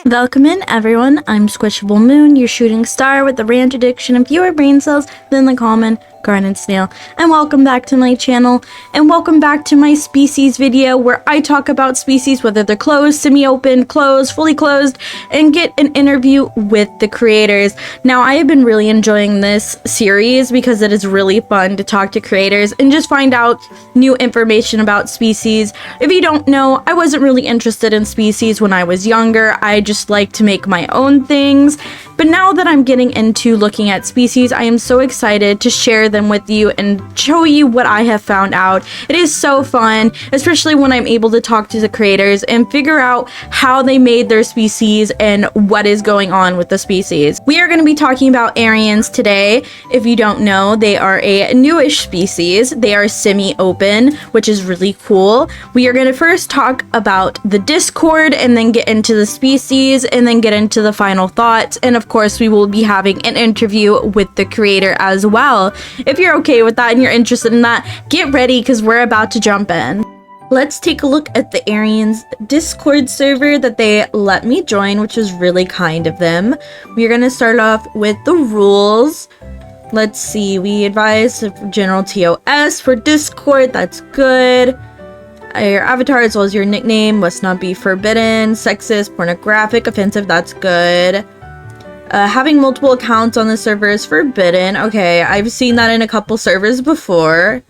Welcome in, everyone. I'm SquishableMoon, your shooting star with a rare addiction of fewer brain cells than the common garden snail. And welcome back to my channel, and welcome back to my species video where I talk about species, whether they're closed, semi-open, closed, fully closed, and get an interview with the creators. Now, I have been really enjoying this series because it is really fun to talk to creators and just find out new information about species. If you don't know, I wasn't really interested in species when I was younger. I just like to make my own things. But now that I'm getting into looking at species, I am so excited to share them with you and show you what I have found out. It is so fun, especially when I'm able to talk to the creators and figure out how they made their species and what is going on with the species. We are going to be talking about Arions today. If you don't know, they are a newish species. They are semi-open, which is really cool. We are going to first talk about the Discord and then get into the species and then get into the final thoughts. And of course, we will be having an interview with the creator as well. If you're okay with that and you're interested in that, get ready because we're about to jump in. Let's take a look at the Arions Discord server that they let me join, which is really kind of them. We're going to start off with the rules. Let's see, we advise general TOS for Discord. That's good. Your avatar as well as your nickname must not be forbidden, sexist, pornographic, offensive. That's good. Having multiple accounts on the server is forbidden. Okay, I've seen that in a couple servers before.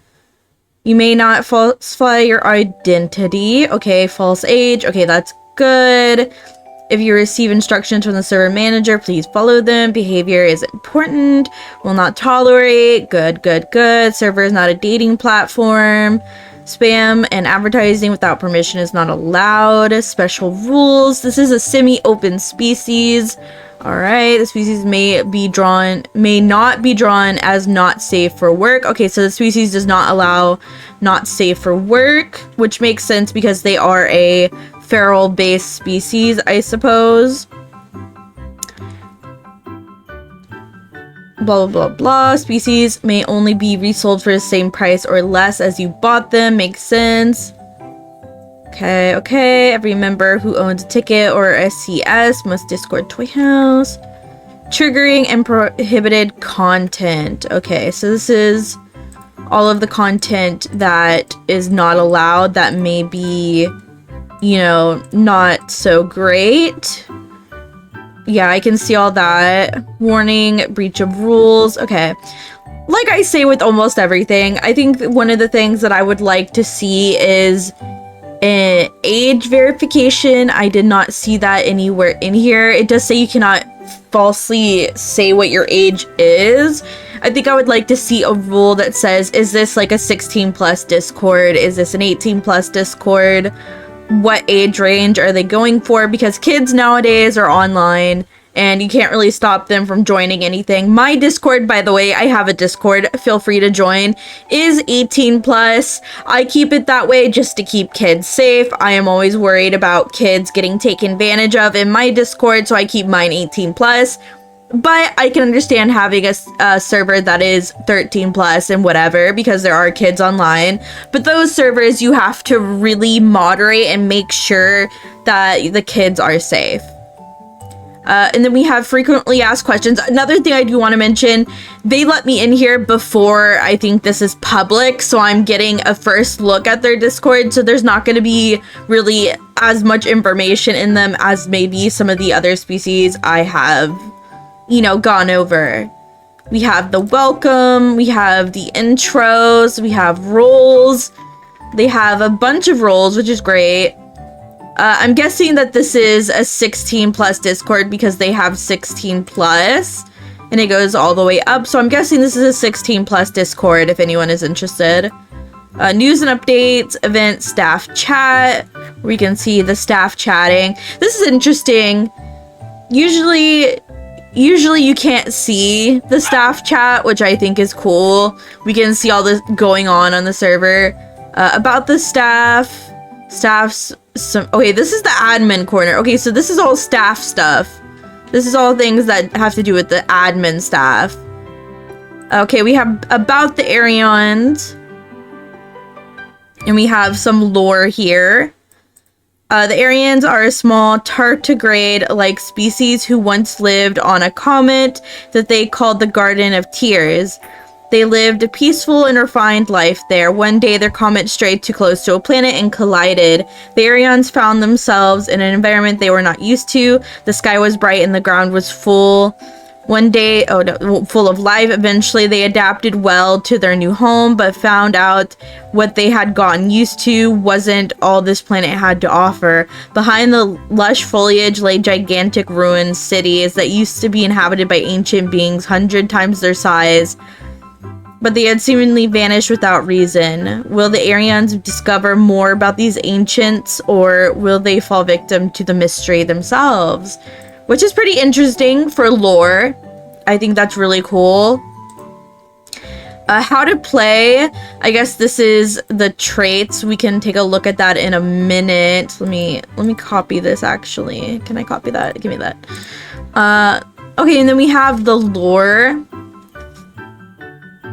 You may not falsify your identity. Okay, false age. Okay, that's good. If you receive instructions from the server manager, please follow them. Behavior is important. Will not tolerate. Good, good, good. Server is not a dating platform. Spam and advertising without permission is not allowed. Special rules. This is a semi-open species. Alright, the species may not be drawn as not safe for work. Okay, so the species does not allow not safe for work, which makes sense because they are a feral-based species, I suppose. Blah, blah, blah, blah. Species may only be resold for the same price or less as you bought them. Makes sense. Okay, okay. Every member who owns a ticket or SCS must Discord Toyhouse. Triggering and prohibited content. Okay, so this is all of the content that is not allowed that may be, you know, not so great. Yeah, I can see all that. Warning, breach of rules. Okay. Like I say with almost everything, I think one of the things that I would like to see is an age verification. I did not see that anywhere in here. It does say you cannot falsely say what your age is. I think I would like to see a rule that says, is this like a 16 plus Discord? Is this an 18 plus Discord? What age range are they going for? Because kids nowadays are online and you can't really stop them from joining anything. My Discord, by the way, I have a Discord, feel free to join, is 18 plus. I keep it that way just to keep kids safe. I am always worried about kids getting taken advantage of in my Discord, so I keep mine 18 plus. But I can understand having a server that is 13 plus and whatever, because there are kids online. But those servers, you have to really moderate and make sure that the kids are safe. And then we have frequently asked questions. Another thing I do want to mention, they let me in here before I think this is public, so I'm getting a first look at their Discord, so there's not going to be really as much information in them as maybe some of the other species I have, you know, gone over. We have the welcome, we have the intros, we have roles. They have a bunch of roles, which is great. I'm guessing that this is a 16 plus Discord because they have 16 plus and it goes all the way up. So I'm guessing this is a 16 plus Discord if anyone is interested. News and updates, event, staff chat. We can see the staff chatting. This is interesting. Usually you can't see the staff chat, which I think is cool. We can see all this going on the server. About the staff's okay, this is the admin corner. Okay, so this is all staff stuff. This is all things that have to do with the admin staff. Okay, we have about the Arions. And we have some lore here. The Arions are a small tardigrade-like species who once lived on a comet that they called the Garden of Tears. They lived a peaceful and refined life there. One day, their comet strayed too close to a planet and collided. The Arions found themselves in an environment they were not used to. The sky was bright and the ground was full of life. Eventually, they adapted well to their new home, but found out what they had gotten used to wasn't all this planet had to offer. Behind the lush foliage lay gigantic ruined cities that used to be inhabited by ancient beings 100 times their size, but they had seemingly vanished without reason. Will the Arions discover more about these ancients, or will they fall victim to the mystery themselves? Which is pretty interesting for lore. I think that's really cool. How to play. I guess this is the traits. We can take a look at that in a minute. Let me copy this actually. Can I copy that? Give me that. Okay, and then we have the lore.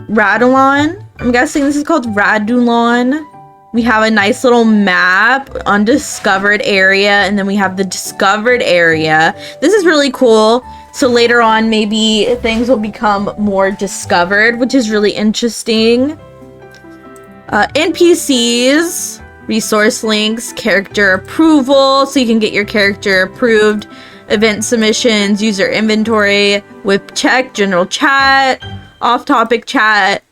Radulon. I'm guessing this is called Radulon. We have a nice little map, undiscovered area, and then we have the discovered area. This is really cool. So later on, maybe things will become more discovered, which is really interesting. NPCs, resource links, character approval, so you can get your character approved. Event submissions, user inventory, whip check, general chat, off-topic chat,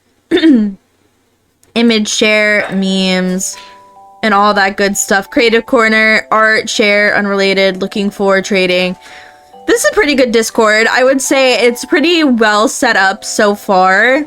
image share, memes, and all that good stuff. Creative corner, art, share, unrelated, looking for, trading. This is a pretty good Discord. I would say it's pretty well set up so far.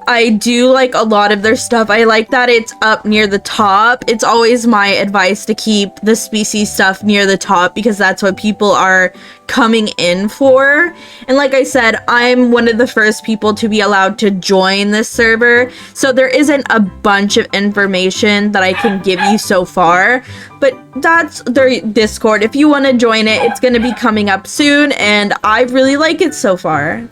I do like a lot of their stuff. I like that it's up near the top. It's always my advice to keep the species stuff near the top because that's what people are coming in for. And like I said, I'm one of the first people to be allowed to join this server. So there isn't a bunch of information that I can give you so far. But that's their Discord. If you want to join it, it's going to be coming up soon. And I really like it so far.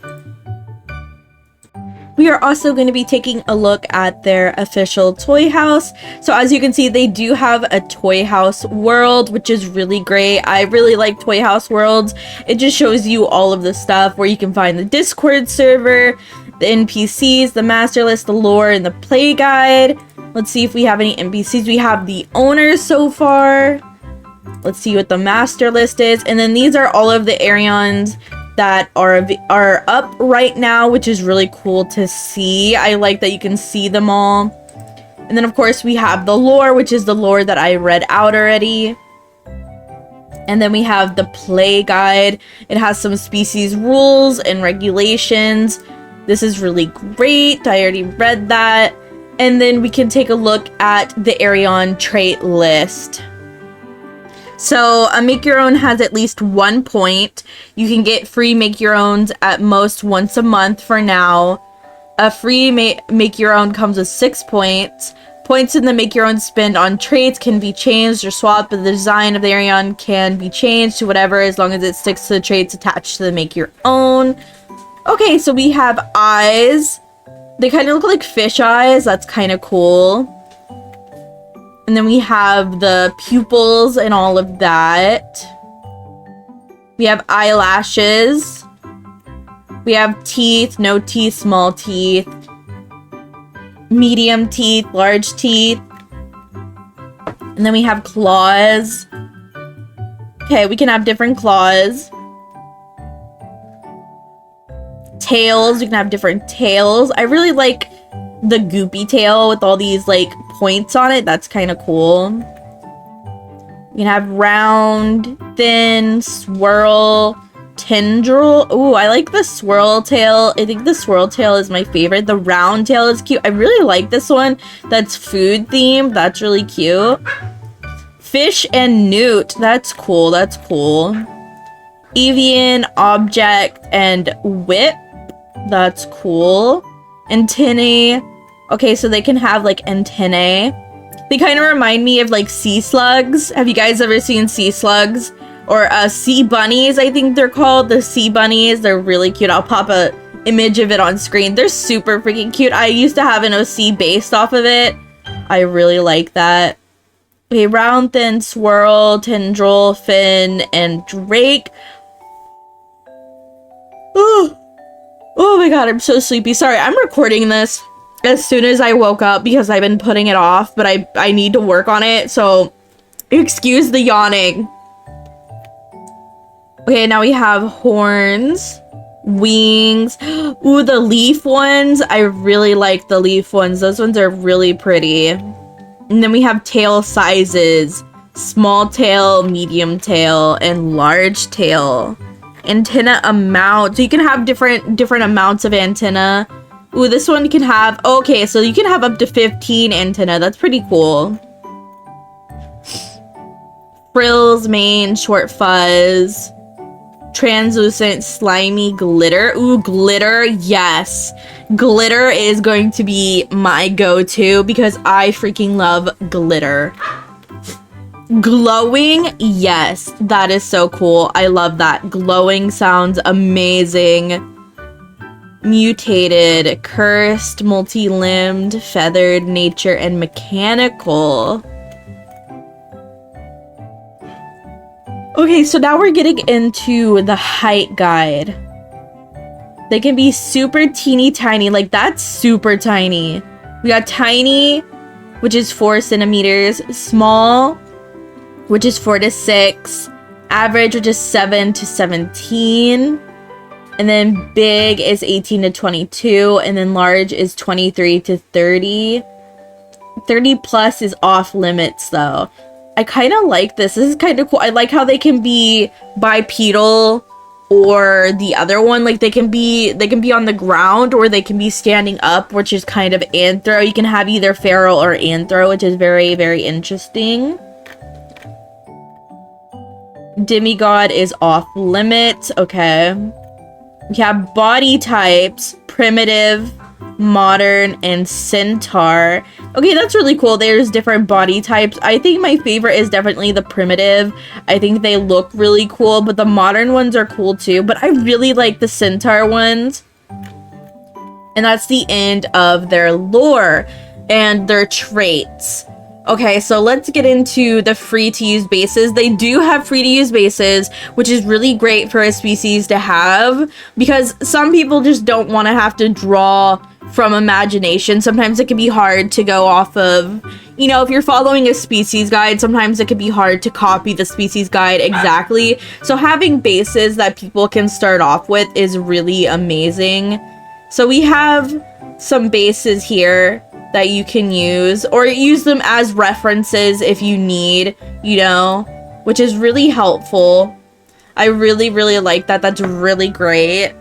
We are also going to be taking a look at their official Toyhouse. So as you can see, they do have a Toyhouse world, which is really great. I really like Toyhouse worlds. It just shows you all of the stuff where you can find the Discord server, the NPCs, the master list, the lore, and the play guide. Let's see if we have any NPCs. We have the owners so far. Let's see what the master list is. And then these are all of the Arions that are up right now, which is really cool to see. I like that you can see them all. And then of course we have the lore, which is the lore that I read out already. And then we have the play guide. It has some species rules and regulations. This is really great. I already read that. And then we can take a look at the Arion trait list. So a make your own has at least 1 point. You can get free make your owns at most once a month for now. A free make your own comes with 6 points. Points in the make your own spend on traits can be changed or swapped, but the design of the Arion can be changed to whatever as long as it sticks to the traits attached to the make your own. Okay, so we have eyes. They kind of look like fish eyes. That's kind of cool. And then we have the pupils and all of that. We have eyelashes. We have teeth, no teeth, small teeth. Medium teeth, large teeth. And then we have claws. Okay, we can have different claws. Tails, we can have different tails. I really like the goopy tail with all these like points on it. That's kind of cool. You can have round, thin, swirl, tendril. Ooh, I like the swirl tail. I think the swirl tail is my favorite. The round tail is cute. I really like this one. That's food themed. That's really cute. Fish and newt. That's cool. That's cool. Avian, object, and whip. That's cool. Antennae. Okay, so they can have like antennae. They kind of remind me of like sea slugs. Have you guys ever seen sea slugs? Or sea bunnies, I think they're called. The sea bunnies. They're really cute. I'll pop a image of it on screen. They're super freaking cute. I used to have an OC based off of it. I really like that. Okay, round, thin, swirl, tendril, fin, and drake. Oh, oh my god, I'm so sleepy. Sorry, I'm recording this as soon as I woke up because I've been putting it off, but I need to work on it, so excuse the yawning. Okay, now we have horns, wings. Ooh, the leaf ones. I really like the leaf ones. Those ones are really pretty. And then we have tail sizes. Small tail, medium tail, and large tail. Antenna amount. So you can have different amounts of antenna. Ooh, this one can have... Okay, so you can have up to 15 antenna. That's pretty cool. Frills, mane, short fuzz. Translucent, slimy glitter. Ooh, glitter, yes. Glitter is going to be my go-to because I freaking love glitter. Glowing, yes. That is so cool. I love that. Glowing sounds amazing. Mutated, cursed, multi-limbed, feathered, nature, and mechanical. Okay, so now we're getting into the height guide. They can be super teeny tiny, like that's super tiny. We got tiny, which is 4 centimeters, small, which is 4 to 6, average, which is 7 to 17, and then big is 18 to 22, and then large is 23 to 30. 30 plus is off limits though. I kind of like this. This is kind of cool. I like how they can be bipedal or the other one. Like they can be on the ground or they can be standing up, which is kind of anthro. You can have either feral or anthro, which is very, very interesting. Demigod is off limits. Okay. We have body types, primitive, modern, and centaur. Okay, that's really cool. There's different body types. I think my favorite is definitely the primitive. I think they look really cool, but the modern ones are cool too. But I really like the centaur ones. And that's the end of their lore and their traits. Okay, so let's get into the free to use bases. They do have free to use bases, which is really great for a species to have because some people just don't want to have to draw from imagination. Sometimes it can be hard to go off of, you know, if you're following a species guide, sometimes it can be hard to copy the species guide exactly. So having bases that people can start off with is really amazing. So we have some bases here that you can use, or use them as references if you need, you know, which is really helpful. I really, really like that. That's really great.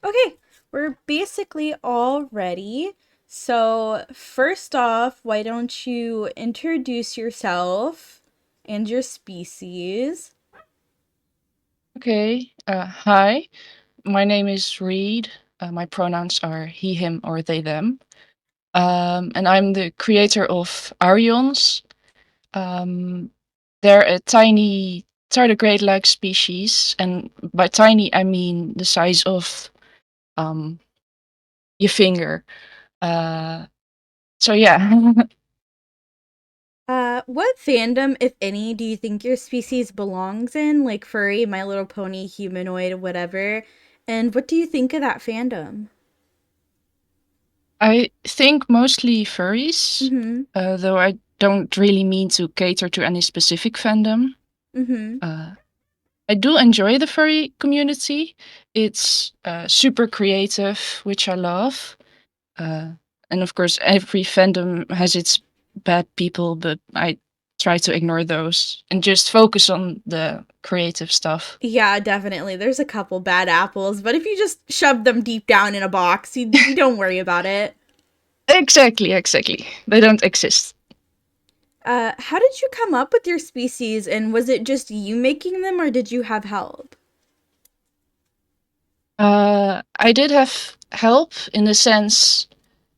Okay, we're basically all ready. So first off, why don't you introduce yourself and your species? Okay. Hi, my name is Reed. My pronouns are he, him, or they, them. And I'm the creator of Arions. Um, they're a tiny tardigrade-like species, and by tiny I mean the size of um, your finger. Uh, so yeah. What fandom, if any, do you think your species belongs in? Like furry, My Little Pony, humanoid, whatever. And what do you think of that fandom? I think mostly furries, Mm-hmm. though I don't really mean to cater to any specific fandom. Mm-hmm. Uh, I do enjoy the furry community. It's super creative, which I love. Uh, and of course, every fandom has its bad people, but I try to ignore those and just focus on the creative stuff. Yeah, definitely. There's a couple bad apples, but if you just shove them deep down in a box, you don't worry about it. Exactly, exactly. They don't exist. How did you come up with your species, and was it just you making them, or did you have help? I did have help in the sense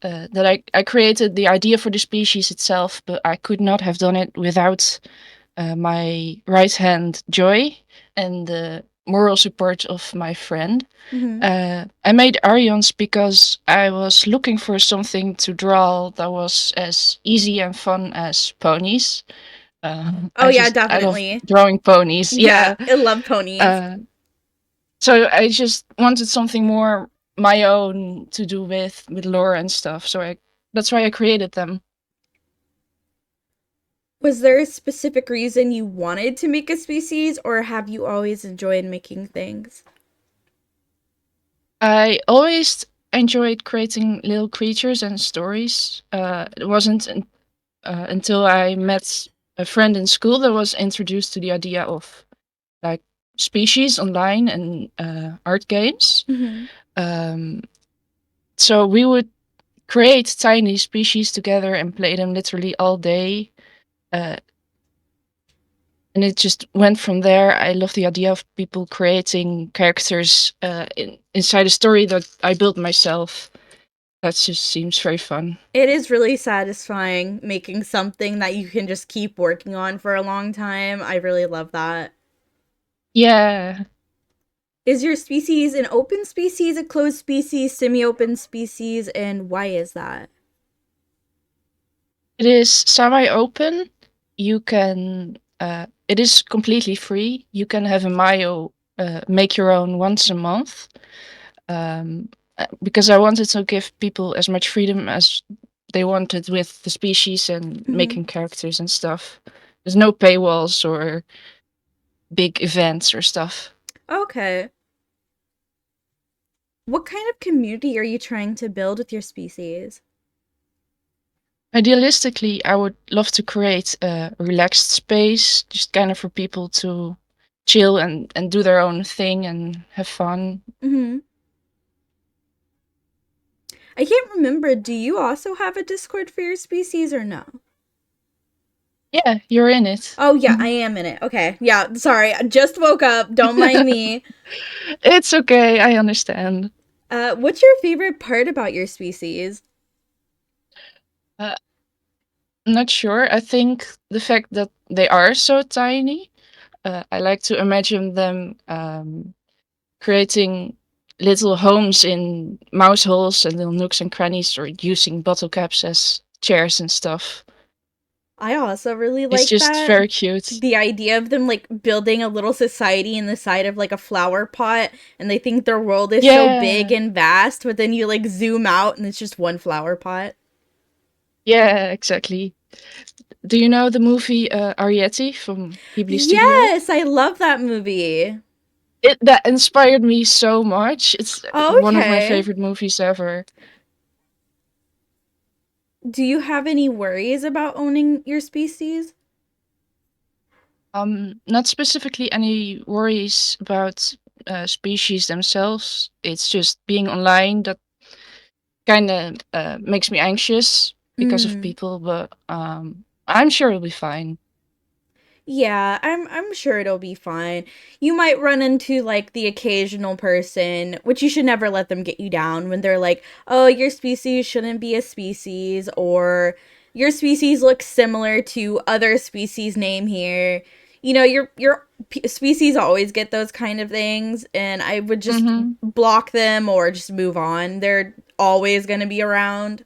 that I created the idea for the species itself, but I could not have done it without my right hand Joy and moral support of my friend. Mm-hmm. I made Arions because I was looking for something to draw that was as easy and fun as ponies. Oh yeah, I love definitely. drawing ponies. Yeah, Yeah. I love ponies. Uh, so I just wanted something more my own to do with lore and stuff. So I that's why I created them. Was there a specific reason you wanted to make a species, or have you always enjoyed making things? I always enjoyed creating little creatures and stories. It wasn't until I met a friend in school that was introduced to the idea of like species online and art games. Mm-hmm. Um, so we would create tiny species together and play them literally all day. Uh, and it just went from there. I love the idea of people creating characters inside a story that I built myself. That just seems very fun. It is really satisfying making something that you can just keep working on for a long time. I really love that. Yeah, Is your species an open species, a closed species, semi-open species, and why is that? it is semi-open. You can. It is completely free. You can have a Mayo make your own once a month. Um, because I wanted to give people as much freedom as they wanted with the species and Mm-hmm. making characters and stuff. There's no paywalls or big events or stuff. Okay. What kind of community are you trying to build with your species? Idealistically, I would love to create a relaxed space, just kind of for people to chill and do their own thing and have fun. Mm-hmm. I can't remember. Do you also have a Discord for your species or no? Yeah, you're in it. Oh, yeah, I am in it. Okay. Yeah, sorry. I just woke up. Don't mind me. It's okay, I understand. What's your favorite part about your species? Uh, I'm not sure. I think the fact that they are so tiny, I like to imagine them creating little homes in mouse holes and little nooks and crannies, or using bottle caps as chairs and stuff. I also really It's like just that. very cute. The idea of them like building a little society in the side of like a flower pot, and they think their world is so big Yeah, and vast, but then you like zoom out and it's just one flower pot. yeah, exactly. Do you know the movie Arietti from Ghibli Studio? Yes, I love that movie. It that inspired me so much. It's one of my Okay. favorite movies ever. Do you have any worries about owning your species? Not specifically any worries about species themselves. It's just being online that kind of makes me anxious because of Mm. people, but I'm sure it'll be fine. Yeah, I'm sure it'll be fine. You might run into like the occasional person, which you should never let them get you down when they're like, "Oh, your species shouldn't be a species," or "Your species looks similar to other species name here." You know, species always get those kind of things, and I would just Mm-hmm. block them or just move on. They're always going to be around.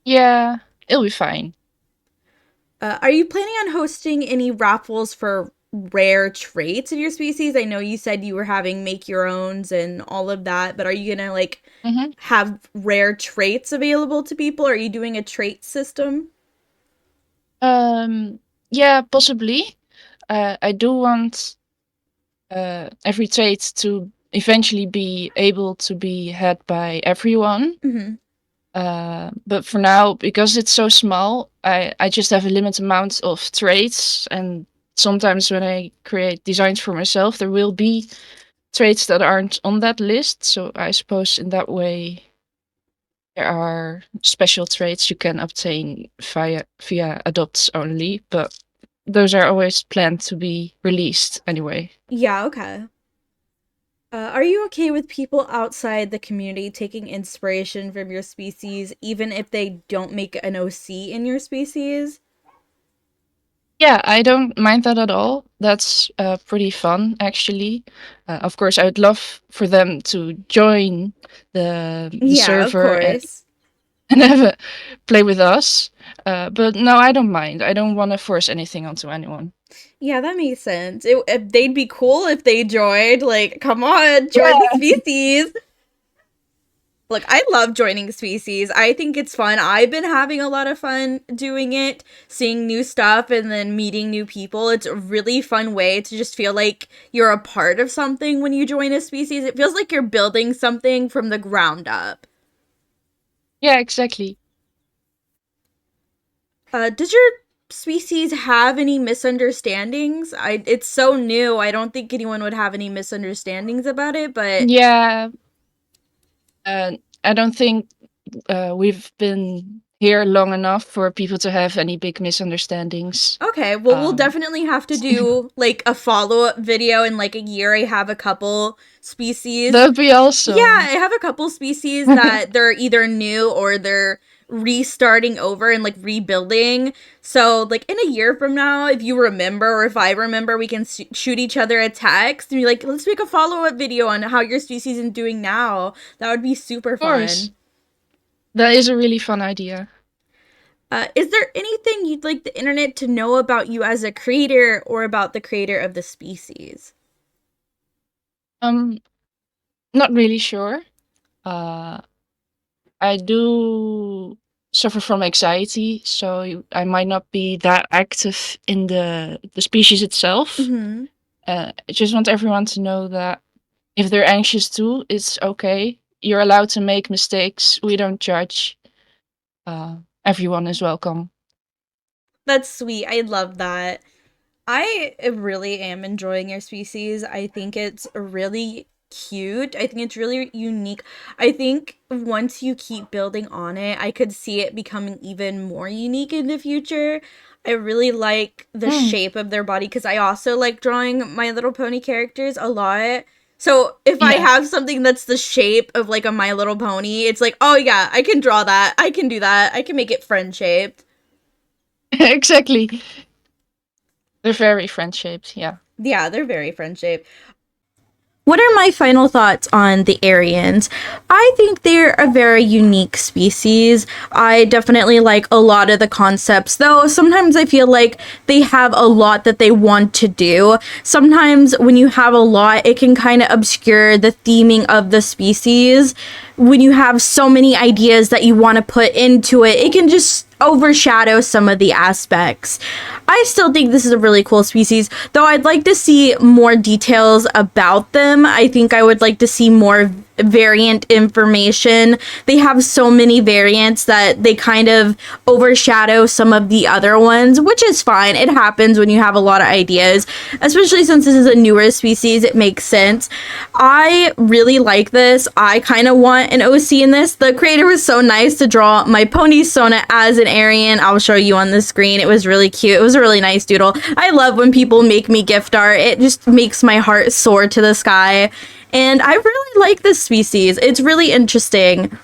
Yeah, it'll be fine. Are you planning on hosting any raffles for rare traits in your species? I know you said you were having make your owns and all of that, but are you gonna like Mm-hmm. have rare traits available to people? Are you doing a trait system? Yeah, possibly. I do want every trait to eventually be able to be had by everyone. Mm-hmm. But for now, because it's so small, I just have a limited amount of traits. And sometimes when I create designs for myself, there will be traits that aren't on that list. So I suppose in that way, there are special traits you can obtain via adopts only. But those are always planned to be released anyway. Yeah, okay. Are you okay with people outside the community taking inspiration from your species, even if they don't make an OC in your species? Yeah, I don't mind that at all. That's pretty fun, actually. Of course, I would love for them to join the Yeah, of server and course. and have a play with us. But no, I don't mind. I don't want to force anything onto anyone. Yeah, that makes sense. They'd be cool if they joined. Like, come on, join the Yeah. species. Look, I love joining species. I think it's fun. I've been having a lot of fun doing it, seeing new stuff and then meeting new people. It's a really fun way to just feel like you're a part of something when you join a species. It feels like you're building something from the ground up. Yeah, exactly. Does your species have any misunderstandings? It's so new. I don't think anyone would have any misunderstandings about it, but Yeah, I don't think we've been here long enough for people to have any big misunderstandings. okay, well, we'll Um, definitely have to do like a follow up video in like a year. I have a couple species. that'd be Yeah, awesome. I have a couple species that they're either new or they're restarting over and like rebuilding. So, like in a year from now, if you remember or if I remember, we can shoot each other a text and be like, let's make a follow up video on how your species is doing now. That would be super Of course, fun. that is a really fun idea. Is there anything you'd like the internet to know about you as a creator or about the creator of the species? Um, Not really sure. Uh, I do suffer from anxiety, so I might not be that active in the species itself. Mm-hmm. I just want everyone to know that if they're anxious too, it's okay. You're allowed to make mistakes. We don't judge. Everyone is welcome. That's sweet. I love that. I really am enjoying your species. I think it's really cute. I think it's really unique. I think once you keep building on it, I could see it becoming even more unique in the future. I really like the Mm, shape of their body because I also like drawing My Little Pony characters a lot. So if I yeah, have something that's the shape of like a My Little Pony, it's like, oh yeah, I can draw that. I can do that. I can make it friend shaped. exactly. They're very friend shaped. Yeah. Yeah, they're very friend shaped. What are my final thoughts on the Arions? I think they're a very unique species. I definitely like a lot of the concepts, though sometimes I feel like they have a lot that they want to do. Sometimes when you have a lot, it can kind of obscure the theming of the species. When you have so many ideas that you want to put into it, it can just overshadow some of the aspects. I still think this is a really cool species, though I'd like to see more details about them. I think I would like to see more variant information. They have so many variants that they kind of overshadow some of the other ones, which is fine. It happens when you have a lot of ideas, especially since this is a newer species. It makes sense. I really like this. I kind of want an OC in this. The creator was so nice to draw my pony Sona as an Arian. I'll show you on the screen. It was really cute. It was a really nice doodle. I love when people make me gift art. It just makes my heart soar to the sky. And I really like this species. It's really interesting.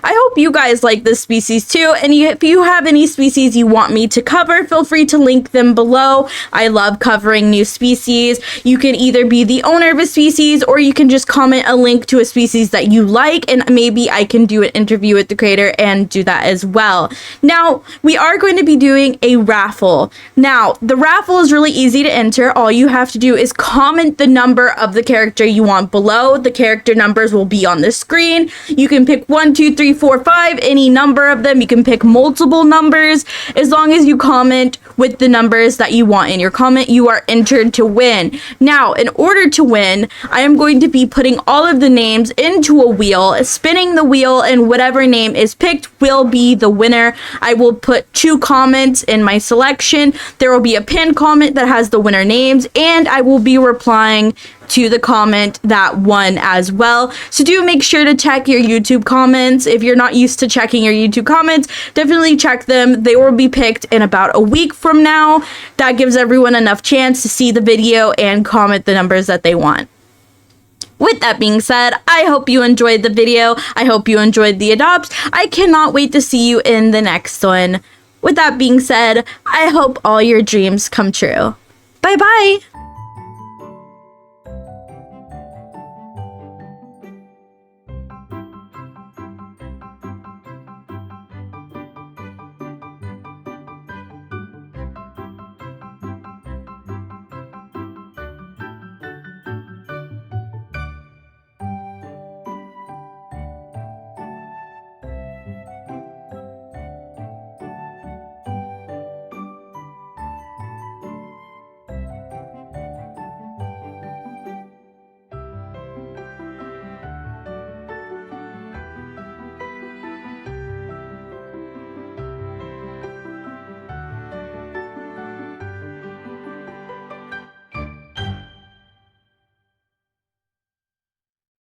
I hope you guys like this species too. And if you have any species you want me to cover, feel free to link them below. I love covering new species. You can either be the owner of a species or you can just comment a link to a species that you like, and maybe I can do an interview with the creator and do that as well. Now, we are going to be doing a raffle. Now, the raffle is really easy to enter. All you have to do is comment the number of the character you want below. The character numbers will be on the screen. You can pick 1, 2, 3, 4, 5, any number of them. You can pick multiple numbers. As long as you comment with the numbers that you want in your comment, you are entered to win. Now, in order to win, I am going to be putting all of the names into a wheel, spinning the wheel, and whatever name is picked will be the winner. I will put 2 comments in my selection. There will be a pinned comment that has the winner names, and I will be replying to the comment that won as well. So do make sure to check your YouTube comments. If you're not used to checking your YouTube comments, definitely check them. They will be picked in about a week from now. That gives everyone enough chance to see the video and comment the numbers that they want. With that being said, I hope you enjoyed the video. I hope you enjoyed the adopts. I cannot wait to see you in the next one. With that being said, I hope all your dreams come true. Bye bye!